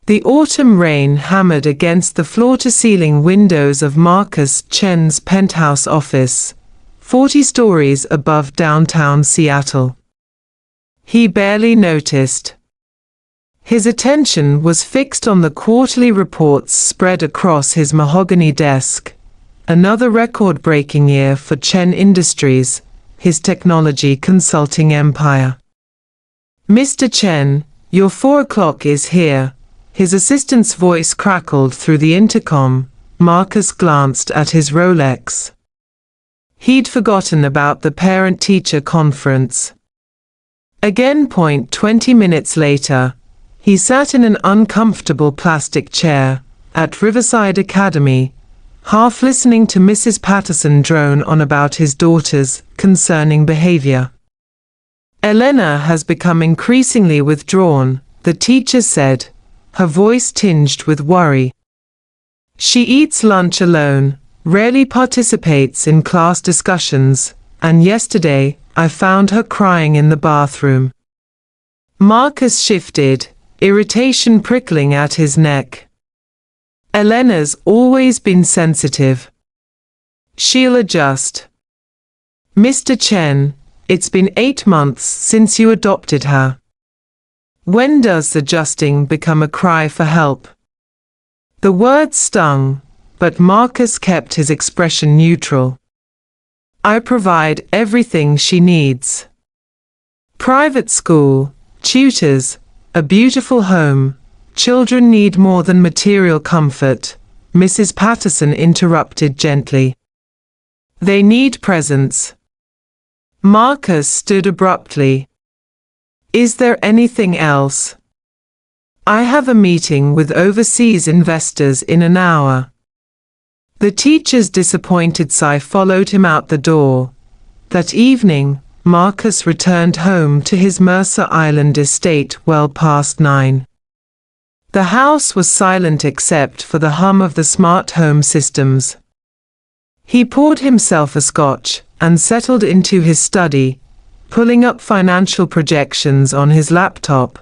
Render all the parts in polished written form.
The autumn rain hammered against the floor-to-ceiling windows of Marcus Chen's penthouse office, 40 stories above downtown Seattle. He barely noticed. His attention was fixed on the quarterly reports spread across his mahogany desk. Another record-breaking year for Chen Industries, his technology consulting empire. "Mr. Chen, your 4 o'clock is here." His assistant's voice crackled through the intercom. Marcus glanced at his Rolex. He'd forgotten about the parent-teacher conference. Again, 20 minutes later, he sat in an uncomfortable plastic chair at Riverside Academy, half listening to Mrs. Patterson drone on about his daughter's concerning behavior. "Elena has become increasingly withdrawn," the teacher said, her voice tinged with worry. "She eats lunch alone, rarely participates in class discussions, and yesterday I found her crying in the bathroom." Marcus shifted, irritation prickling at his neck. "Elena's always been sensitive. She'll adjust." "Mr. Chen, it's been 8 months since you adopted her. When does adjusting become a cry for help?" The words stung, but Marcus kept his expression neutral. "I provide everything she needs. Private school, tutors, a beautiful home. Children need more than material comfort," Mrs. Patterson interrupted gently. "They need presence." Marcus stood abruptly. "Is there anything else? I have a meeting with overseas investors in an hour." The teacher's disappointed sigh followed him out the door. That evening, Marcus returned home to his Mercer Island estate well past 9. The house was silent except for the hum of the smart home systems. He poured himself a scotch and settled into his study, pulling up financial projections on his laptop.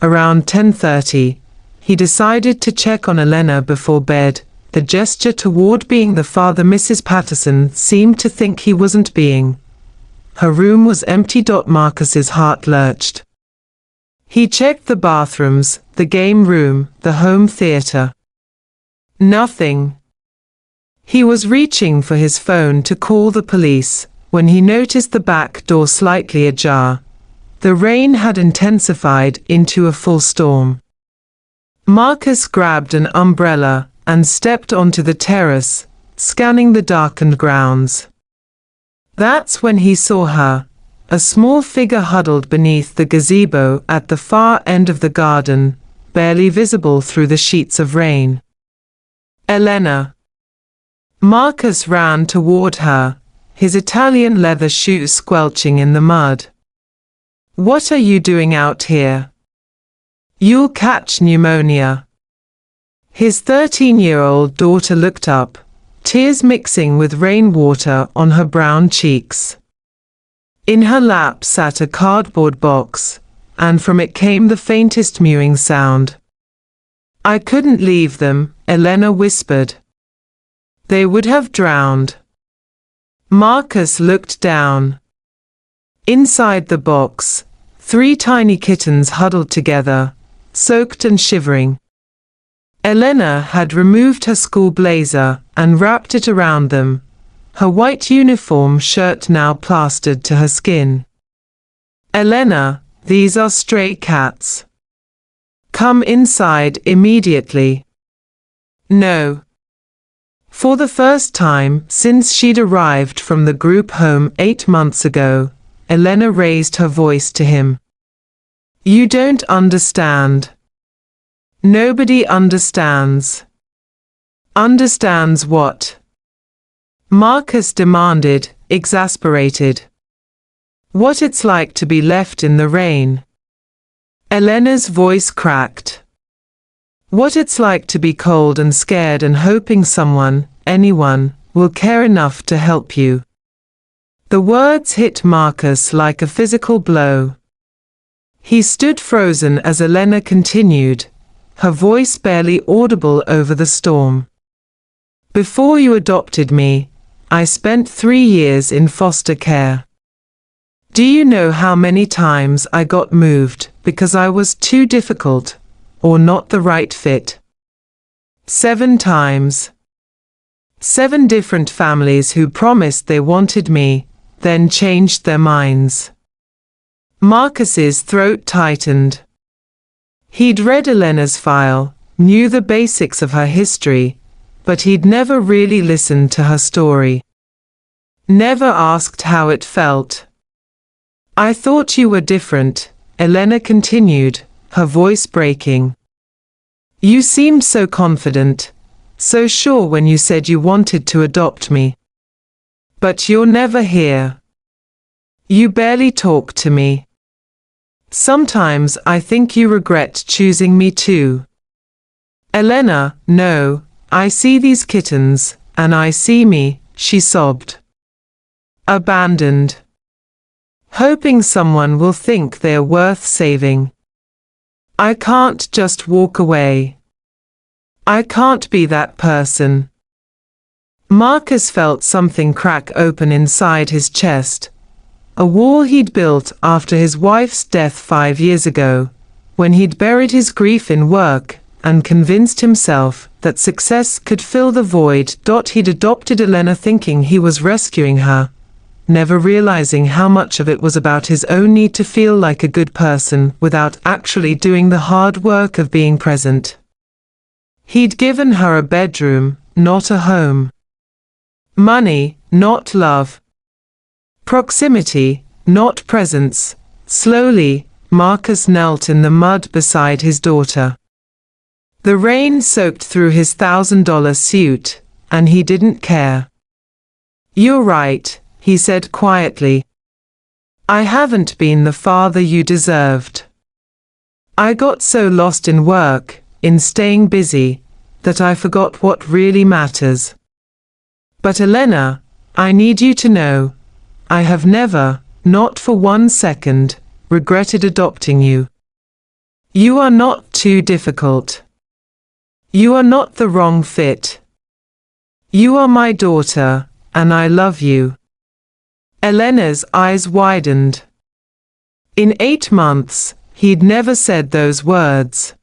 Around 10:30, he decided to check on Elena before bed, the gesture toward being the father Mrs. Patterson seemed to think he wasn't being. Her room was empty. Marcus's heart lurched. He checked the bathrooms, the game room, the home theater. Nothing. He was reaching for his phone to call the police when he noticed the back door slightly ajar. The rain had intensified into a full storm. Marcus grabbed an umbrella and stepped onto the terrace, scanning the darkened grounds. That's when he saw her, a small figure huddled beneath the gazebo at the far end of the garden, barely visible through the sheets of rain. "Elena." Marcus ran toward her, his Italian leather shoes squelching in the mud. "What are you doing out here? You'll catch pneumonia." His 13-year-old daughter looked up, tears mixing with rainwater on her brown cheeks. In her lap sat a cardboard box, and from it came the faintest mewing sound. "I couldn't leave them," Elena whispered. "They would have drowned." Marcus looked down. Inside the box, 3 tiny kittens huddled together, soaked and shivering. Elena had removed her school blazer and wrapped it around them, her white uniform shirt now plastered to her skin. "Elena, these are stray cats. Come inside immediately." "No." For the first time since she'd arrived from the group home 8 months ago, Elena raised her voice to him. "You don't understand." "Nobody understands." "Understands what?" Marcus demanded, exasperated. "What it's like to be left in the rain." Elena's voice cracked. "What it's like to be cold and scared and hoping someone, anyone, will care enough to help you." The words hit Marcus like a physical blow. He stood frozen as Elena continued, her voice barely audible over the storm. Before you adopted me, I spent 3 years in foster care. Do you know how many times I got moved because I was too difficult or not the right fit? 7 times. 7 different families who promised they wanted me, then changed their minds. Marcus's throat tightened. He'd read Elena's file, knew the basics of her history, but he'd never really listened to her story. Never asked how it felt. I thought you were different, Elena continued, her voice breaking. You seemed so confident, so sure when you said you wanted to adopt me. But you're never here. You barely talk to me. Sometimes I think you regret choosing me too. Elena, no, I see these kittens, and I see me, she sobbed. Abandoned. Hoping someone will think they are worth saving. I can't just walk away. I can't be that person. Marcus felt something crack open inside his chest. A wall he'd built after his wife's death 5 years ago, when he'd buried his grief in work and convinced himself that success could fill the void. He'd adopted Elena thinking he was rescuing her, never realizing how much of it was about his own need to feel like a good person without actually doing the hard work of being present. He'd given her a bedroom, not a home. Money, not love. Proximity, not presence. Slowly, Marcus knelt in the mud beside his daughter. The rain soaked through his $1,000 suit, and he didn't care. You're right, he said quietly. I haven't been the father you deserved. I got so lost in work, in staying busy, that I forgot what really matters. But Elena, I need you to know, I have never, not for 1 second, regretted adopting you. You are not too difficult. You are not the wrong fit. You are my daughter, and I love you. Elena's eyes widened. In 8 months, he'd never said those words.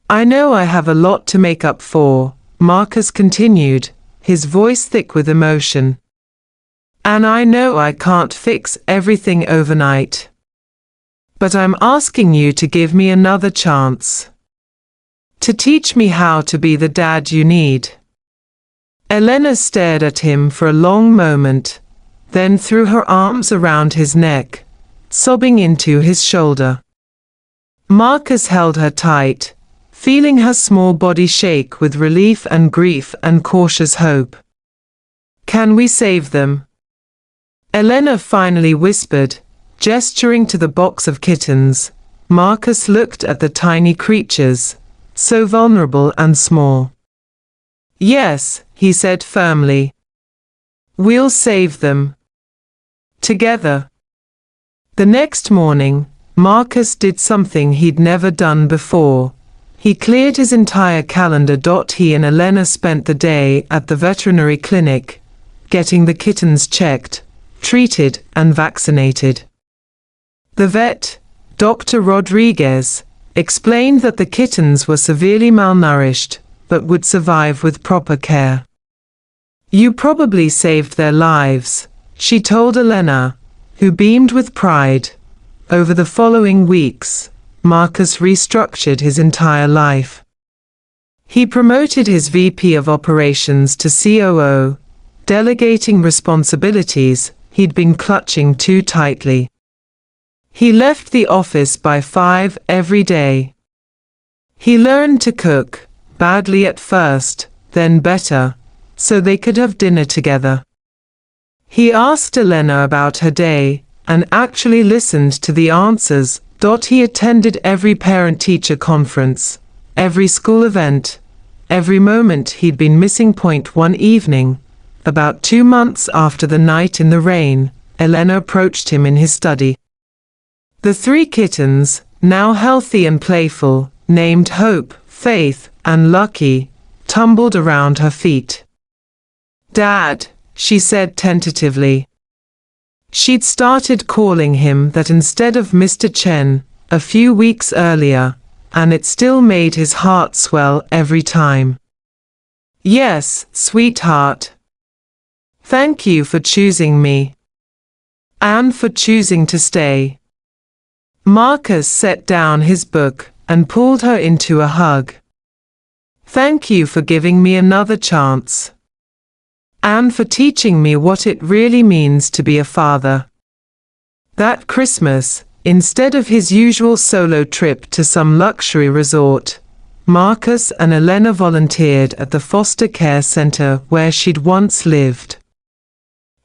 I know I have a lot to make up for, Marcus continued, his voice thick with emotion. And I know I can't fix everything overnight. But I'm asking you to give me another chance. To teach me how to be the dad you need. Elena stared at him for a long moment, then threw her arms around his neck, sobbing into his shoulder. Marcus held her tight, feeling her small body shake with relief and grief and cautious hope. Can we save them? Elena finally whispered, gesturing to the box of kittens. Marcus looked at the tiny creatures, so vulnerable and small. Yes, he said firmly. We'll save them. Together. The next morning, Marcus did something he'd never done before. He cleared his entire calendar. He and Elena spent the day at the veterinary clinic, getting the kittens checked, treated, and vaccinated. The vet, Dr. Rodriguez, explained that the kittens were severely malnourished, but would survive with proper care. You probably saved their lives, she told Elena, who beamed with pride. Over the following weeks, Marcus restructured his entire life. He promoted his VP of operations to COO, delegating responsibilities he'd been clutching too tightly. He left the office by 5 every day. He learned to cook, badly at first, then better, so they could have dinner together. He asked Elena about her day, and actually listened to the answers. He attended every parent-teacher conference, every school event, every moment he'd been missing. One evening, about 2 months after the night in the rain, Elena approached him in his study. The 3 kittens, now healthy and playful, named Hope, Faith, and Lucky, tumbled around her feet. "Dad," she said tentatively. She'd started calling him that instead of Mr. Chen a few weeks earlier, and it still made his heart swell every time. "Yes, sweetheart. Thank you for choosing me. And for choosing to stay." Marcus set down his book and pulled her into a hug. "Thank you for giving me another chance. And for teaching me what it really means to be a father." That Christmas, instead of his usual solo trip to some luxury resort, Marcus and Elena volunteered at the foster care center where she'd once lived.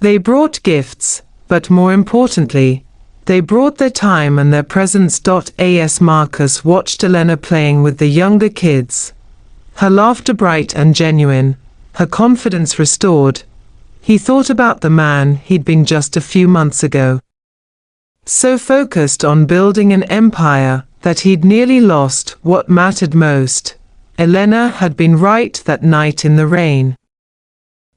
They brought gifts, but more importantly, they brought their time and their presence. As Marcus watched Elena playing with the younger kids, her laughter bright and genuine, her confidence restored, he thought about the man he'd been just a few months ago. So focused on building an empire that he'd nearly lost what mattered most. Elena had been right that night in the rain.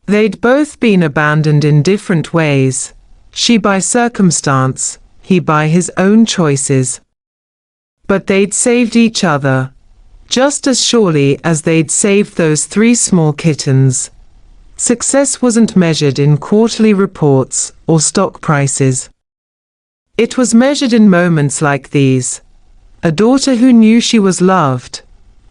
They'd both been abandoned in different ways, she by circumstance, he by his own choices. But they'd saved each other, just as surely as they'd saved those 3 small kittens. Success wasn't measured in quarterly reports or stock prices. It was measured in moments like these. A daughter who knew she was loved,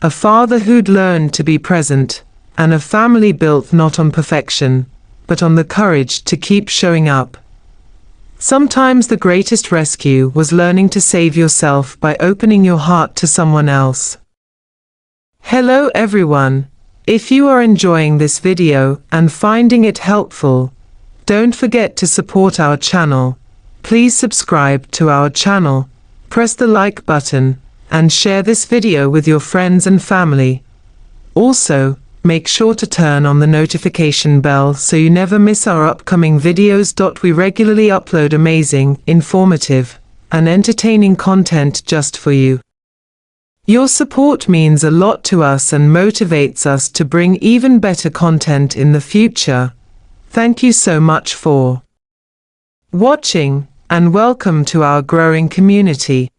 a father who'd learned to be present, and a family built not on perfection, but on the courage to keep showing up. Sometimes the greatest rescue was learning to save yourself by opening your heart to someone else. Hello everyone. If you are enjoying this video and finding it helpful, don't forget to support our channel. Please subscribe to our channel, press the like button, and share this video with your friends and family. Also, make sure to turn on the notification bell so you never miss our upcoming videos. We regularly upload amazing, informative, and entertaining content just for you. Your support means a lot to us and motivates us to bring even better content in the future. Thank you so much for watching, and welcome to our growing community.